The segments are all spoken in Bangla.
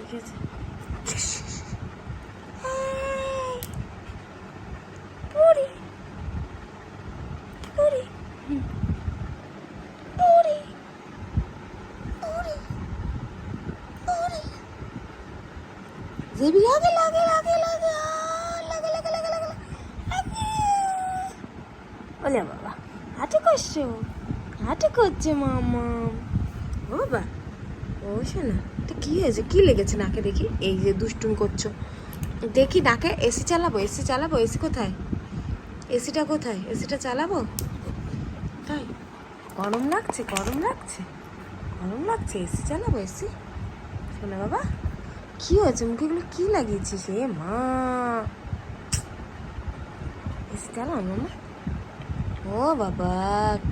ঠিক আছে। বুড়ি বুড়ি বুড়ি বুড়ি বুড়ি জেবি লাগে লাগে লাগে লাগে লাগে লাগে লাগে লাগে লাগে। ওলে বাবা হাঁটু করছো, হাঁটু করছে মামা। ও বাবা ও শোনা, এটা কী হয়েছে, কী লেগেছে নাকে দেখি? এই যে দুষ্টুম করছো দেখি নাকে। এসি চালাবো, এসি চালাবো। এসি কোথায়? এসিটা কোথায়? এসিটা চালাবো তাই? গরম লাগছে, গরম লাগছে, গরম লাগছে। এসি চালাবো, এসি। শোনা বাবা কী হয়েছে, মুখেগুলো কী লাগিয়েছিস? এ মা, এসি চালাও মামা। ও বাবা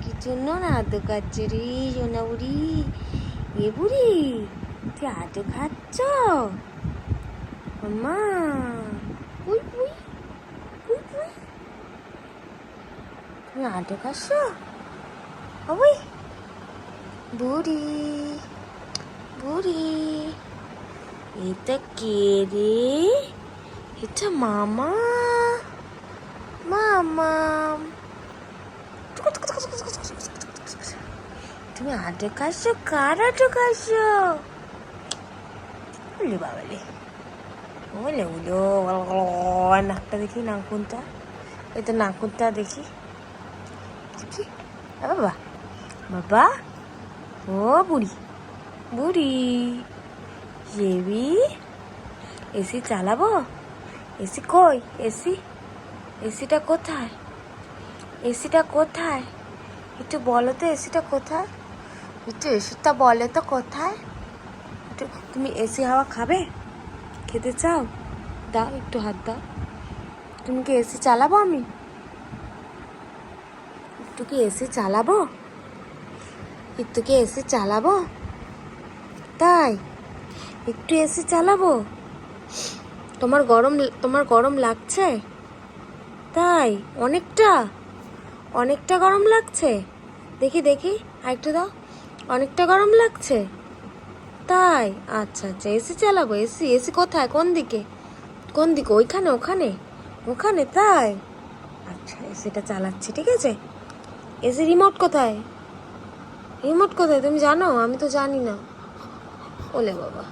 কি জন্য না আদো খাচ্ছে রে সোনা বুড়ি? এ বুড়ি তুই আদো খাচ্ছ মামা? উই উই উই উই, তুমি আদো খাচ্ছ? ওই বুড়ি বুড়ি, এটা কে রে? এটা মামা, মামা। তুমি আটো খাচ্ছো? কার আটো খাচ্ছো? বলি বাবালে, বলে বলো। নাকটা দেখি, নাকুনটা। এই তো নাকুনটা দেখি। বাবা বাবা, ও বুড়ি বুড়ি জেবি, এসি চালাবো? এসি কই? এসি, এসিটা কোথায়? এসিটা কোথায়? একটু বলো তো এসিটা কোথায়? একটু এসিটা বলে তো কোথায়? একটু তুমি এসি হাওয়া খাবে? খেতে চাও? দাও একটু হাত দাও। তুমি কি এসি চালাবো? আমি একটু কি এসি চালাবো? একটু কি এসি চালাবো? তাই একটু এসি চালাবো? তোমার গরম লাগছে? তাই অনেকটা, অনেকটা গরম লাগছে? দেখি দেখি আরেকটু দাও। অনেকটা গরম লাগছে? তাই আচ্ছা আচ্ছা, এসি চালাবো। এসি, এসি কোথায়? কোন দিকে? কোন দিকে? ওইখানে, ওখানে, ওখানে? তাই আচ্ছা, এসিটা চালাচ্ছি, ঠিক আছে। এসি রিমোট কোথায়? রিমোট কোথায় তুমি জানো? আমি তো জানি না। ওলে বাবা,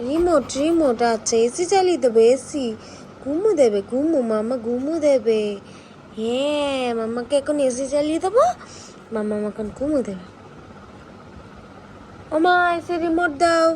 রিমোট, রিমোট। আচ্ছা এসি চালিয়ে দেবে, এসি। ঘুমু দেবে, ঘুমু মামা, ঘুমু দেবে। হ্যাঁ মামাকে এখন এসি চালিয়ে দেবো, মামা এখন ঘুমু দেবে। ও মা, এসি রিমোট দাও।